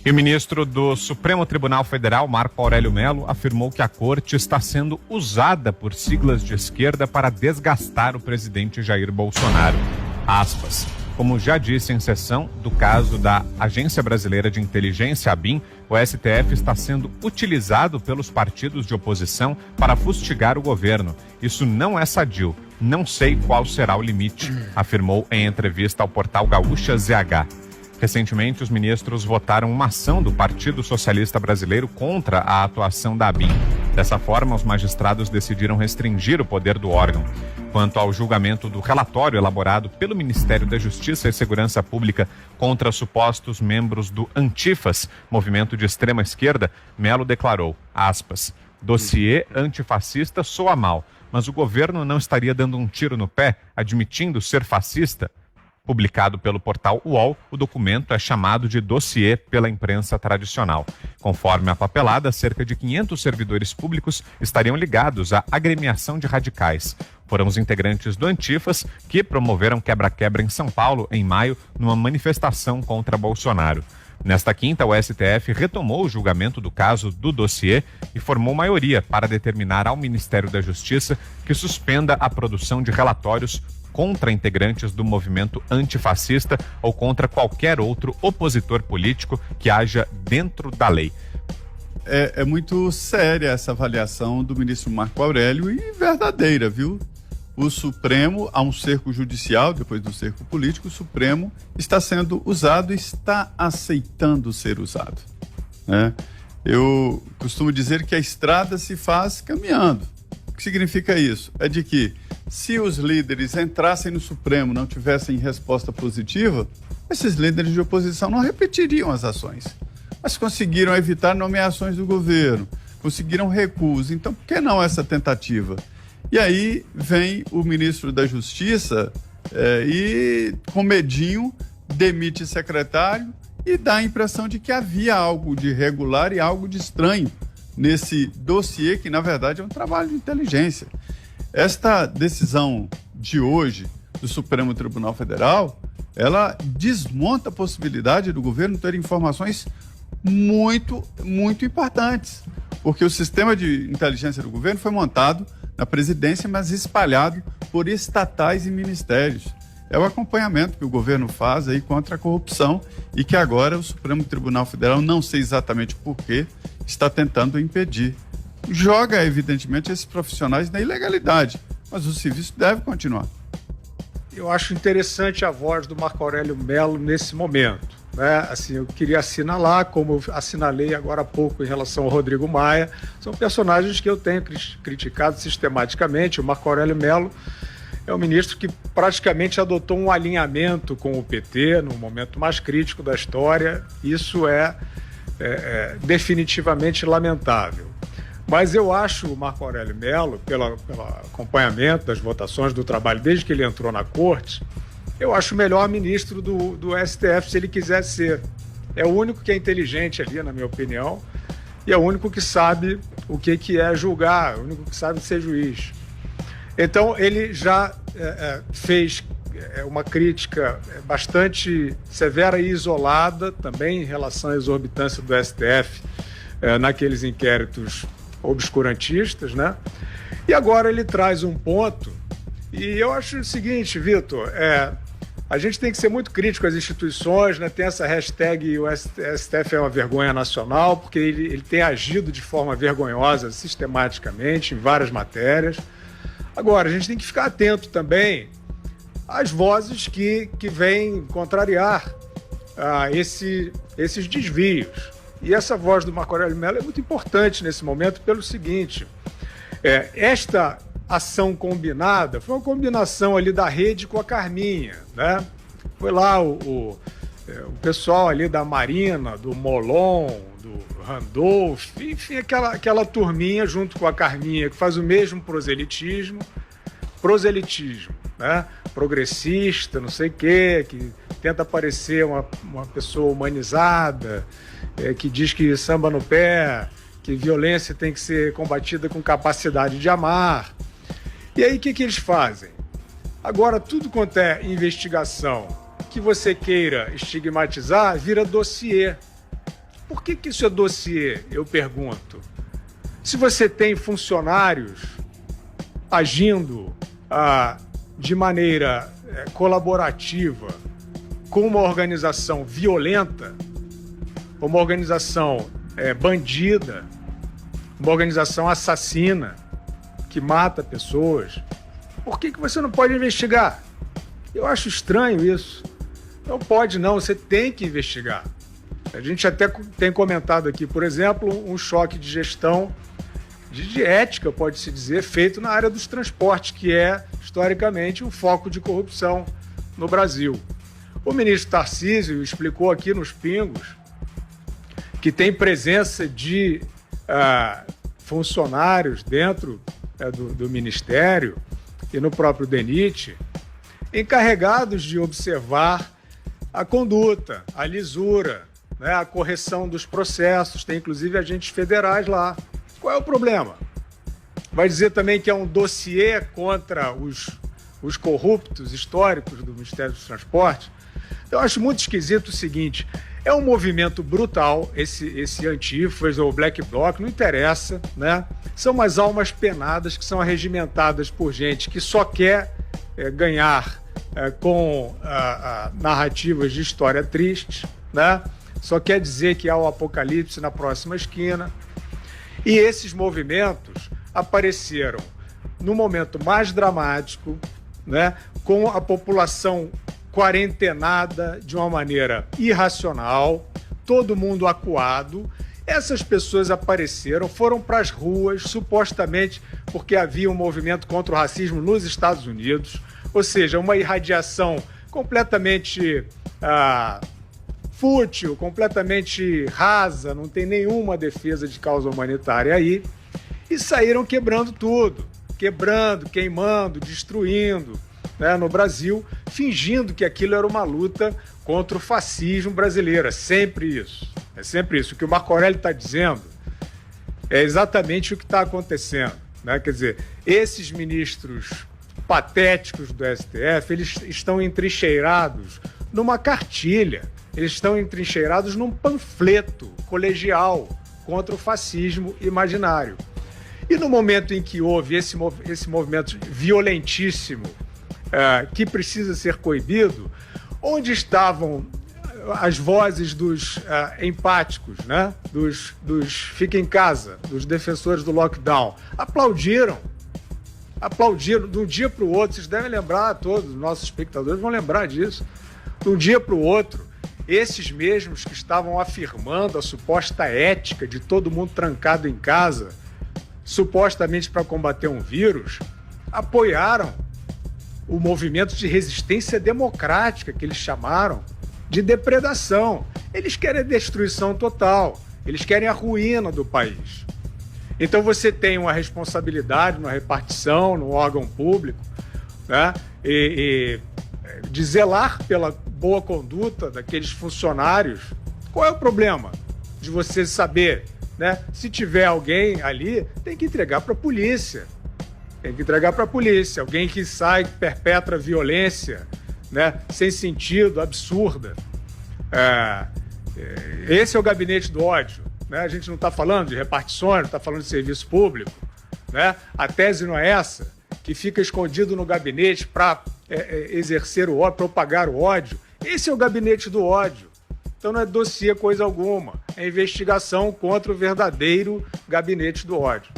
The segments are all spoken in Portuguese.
E o ministro do Supremo Tribunal Federal, Marco Aurélio Mello, afirmou que a corte está sendo usada por siglas de esquerda para desgastar o presidente Jair Bolsonaro. Aspas. Como já disse em sessão do caso da Agência Brasileira de Inteligência, ABIN, o STF está sendo utilizado pelos partidos de oposição para fustigar o governo. Isso não é sadio. Não sei qual será o limite, afirmou em entrevista ao portal Gaúcha ZH. Recentemente, os ministros votaram uma ação do Partido Socialista Brasileiro contra a atuação da ABIN. Dessa forma, os magistrados decidiram restringir o poder do órgão. Quanto ao julgamento do relatório elaborado pelo Ministério da Justiça e Segurança Pública contra supostos membros do Antifas, movimento de extrema esquerda, Mello declarou, aspas, dossiê antifascista soa mal, mas o governo não estaria dando um tiro no pé, admitindo ser fascista? Publicado pelo portal UOL, o documento é chamado de dossiê pela imprensa tradicional. Conforme a papelada, cerca de 500 servidores públicos estariam ligados à agremiação de radicais. Foram os integrantes do Antifas que promoveram quebra-quebra em São Paulo em maio, numa manifestação contra Bolsonaro. Nesta quinta, o STF retomou o julgamento do caso do dossiê e formou maioria para determinar ao Ministério da Justiça que suspenda a produção de relatórios contra integrantes do movimento antifascista ou contra qualquer outro opositor político que haja dentro da lei. É muito séria essa avaliação do ministro Marco Aurélio e verdadeira, viu? O Supremo, há um cerco judicial, depois do cerco político, o Supremo está sendo usado e está aceitando ser usado, né? Eu costumo dizer que a estrada se faz caminhando. O que significa isso? É de que se os líderes entrassem no Supremo, não tivessem resposta positiva, esses líderes de oposição não repetiriam as ações. Mas conseguiram evitar nomeações do governo, conseguiram recuos. Então, por que não essa tentativa? E aí vem o ministro da Justiça e, com medinho, demite secretário e dá a impressão de que havia algo de irregular e algo de estranho nesse dossiê, que na verdade é um trabalho de inteligência. Esta decisão de hoje do Supremo Tribunal Federal, ela desmonta a possibilidade do governo ter informações muito, muito importantes, porque o sistema de inteligência do governo foi montado na presidência, mas espalhado por estatais e ministérios. É o acompanhamento que o governo faz aí contra a corrupção e que agora o Supremo Tribunal Federal, não sei exatamente por quê, está tentando impedir. Joga, evidentemente, esses profissionais na ilegalidade, mas o serviço deve continuar. Eu acho interessante a voz do Marco Aurélio Mello nesse momento, né? Assim, eu queria assinalar, como eu assinalei agora há pouco em relação ao Rodrigo Maia, são personagens que eu tenho criticado sistematicamente. O Marco Aurélio Mello é um ministro que praticamente adotou um alinhamento com o PT no momento mais crítico da história. Isso é definitivamente lamentável. Mas eu acho o Marco Aurélio Mello, pelo acompanhamento das votações do trabalho desde que ele entrou na corte, eu acho o melhor ministro do STF se ele quiser ser. É o único que é inteligente ali, na minha opinião, e é o único que sabe o que é julgar, é o único que sabe ser juiz. Então, ele já fez uma crítica bastante severa e isolada também em relação à exorbitância do STF naqueles inquéritos obscurantistas, né? E agora ele traz um ponto, e eu acho o seguinte, Vitor, a gente tem que ser muito crítico às instituições, né? Tem essa hashtag, o STF é uma vergonha nacional, porque ele tem agido de forma vergonhosa sistematicamente em várias matérias. Agora, a gente tem que ficar atento também às vozes que vêm contrariar esses desvios. E essa voz do Marco Aurélio Mello é muito importante nesse momento pelo seguinte, esta ação combinada foi uma combinação ali da rede com a Carminha, né? Foi lá o pessoal ali da Marina, do Molon, do Randolph, enfim, aquela turminha junto com a Carminha que faz o mesmo proselitismo, né? Progressista, não sei o quê, que tenta parecer uma pessoa humanizada, que diz que samba no pé, que violência tem que ser combatida com capacidade de amar. E aí o que eles fazem? Agora tudo quanto é investigação que você queira estigmatizar vira dossiê. Por que isso é dossiê, eu pergunto? Se você tem funcionários agindo de maneira colaborativa com uma organização violenta, uma organização bandida, uma organização assassina, que mata pessoas, por que você não pode investigar? Eu acho estranho isso. Não pode não, você tem que investigar. A gente até tem comentado aqui, por exemplo, um choque de gestão, de ética, pode-se dizer, feito na área dos transportes, que é, historicamente, um foco de corrupção no Brasil. O ministro Tarcísio explicou aqui nos Pingos que tem presença de funcionários dentro do Ministério e no próprio DENIT, encarregados de observar a conduta, a lisura, né, a correção dos processos, tem inclusive agentes federais lá. Qual é o problema? Vai dizer também que é um dossiê contra os corruptos históricos do Ministério dos Transportes? Eu acho muito esquisito o seguinte, é um movimento brutal, esse Antifas ou Black Bloc, não interessa, né? São umas almas penadas que são arregimentadas por gente que só quer ganhar com narrativas de história triste, né? Só quer dizer que há o apocalipse na próxima esquina. E esses movimentos apareceram no momento mais dramático, né? Com a população quarentenada de uma maneira irracional, todo mundo acuado. Essas pessoas apareceram, foram para as ruas, supostamente porque havia um movimento contra o racismo nos Estados Unidos, ou seja, uma irradiação completamente fútil, completamente rasa, não tem nenhuma defesa de causa humanitária aí, e saíram quebrando tudo, quebrando, queimando, destruindo, né, no Brasil, fingindo que aquilo era uma luta contra o fascismo brasileiro. É sempre isso. É sempre isso. O que o Marco Aurélio está dizendo é exatamente o que está acontecendo, né? Quer dizer, esses ministros patéticos do STF, eles estão entrincheirados numa cartilha, eles estão entrincheirados num panfleto colegial contra o fascismo imaginário. E no momento em que houve esse movimento violentíssimo, que precisa ser coibido, onde estavam as vozes dos empáticos, né? dos fica em casa, dos defensores do lockdown? Aplaudiram de um dia para o outro. Vocês devem lembrar, todos os nossos espectadores vão lembrar disso. De um dia para o outro, esses mesmos que estavam afirmando a suposta ética de todo mundo trancado em casa, supostamente para combater um vírus, apoiaram o movimento de resistência democrática, que eles chamaram de depredação. Eles querem a destruição total, eles querem a ruína do país. Então você tem uma responsabilidade na repartição, no órgão público, né? E de zelar pela boa conduta daqueles funcionários. Qual é o problema de você saber, né? Se tiver alguém ali, tem que entregar para a polícia. Tem que entregar para a polícia. Alguém que sai, que perpetra violência, né? Sem sentido, absurda. Esse é o gabinete do ódio, né? A gente não está falando de repartições, não está falando de serviço público, né? A tese não é essa, que fica escondido no gabinete para exercer o ódio, propagar o ódio. Esse é o gabinete do ódio. Então não é dossiê coisa alguma, é investigação contra o verdadeiro gabinete do ódio.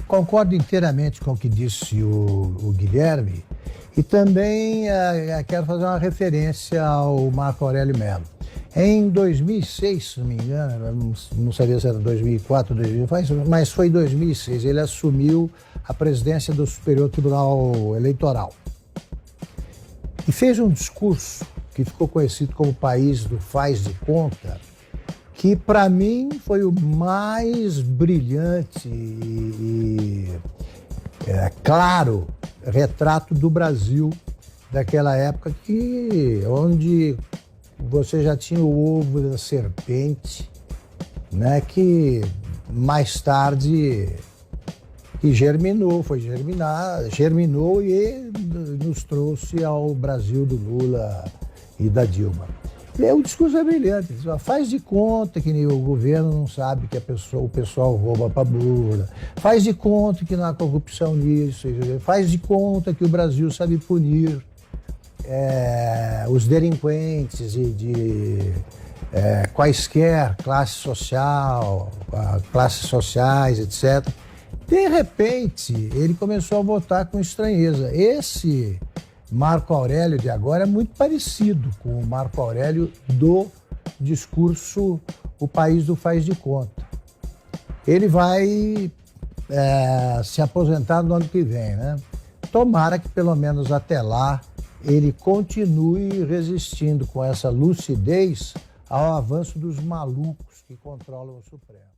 Concordo inteiramente com o que disse o Guilherme e também quero fazer uma referência ao Marco Aurélio Mello. Em 2006, se não me engano, não sabia se era 2004 ou 2005, mas foi em 2006, ele assumiu a presidência do Superior Tribunal Eleitoral e fez um discurso que ficou conhecido como País do Faz de Conta, que para mim foi o mais brilhante e claro retrato do Brasil daquela época, onde você já tinha o ovo da serpente, né, que mais tarde germinou e nos trouxe ao Brasil do Lula e da Dilma. O discurso é brilhante. Faz de conta que o governo não sabe que o pessoal rouba para bula. Faz de conta que não há corrupção nisso. Faz de conta que o Brasil sabe punir os delinquentes de quaisquer classes sociais, etc. De repente, ele começou a votar com estranheza. Esse Marco Aurélio de agora é muito parecido com o Marco Aurélio do discurso O País do Faz de Conta. Ele vai se aposentar no ano que vem, né? Tomara que pelo menos até lá ele continue resistindo com essa lucidez ao avanço dos malucos que controlam o Supremo.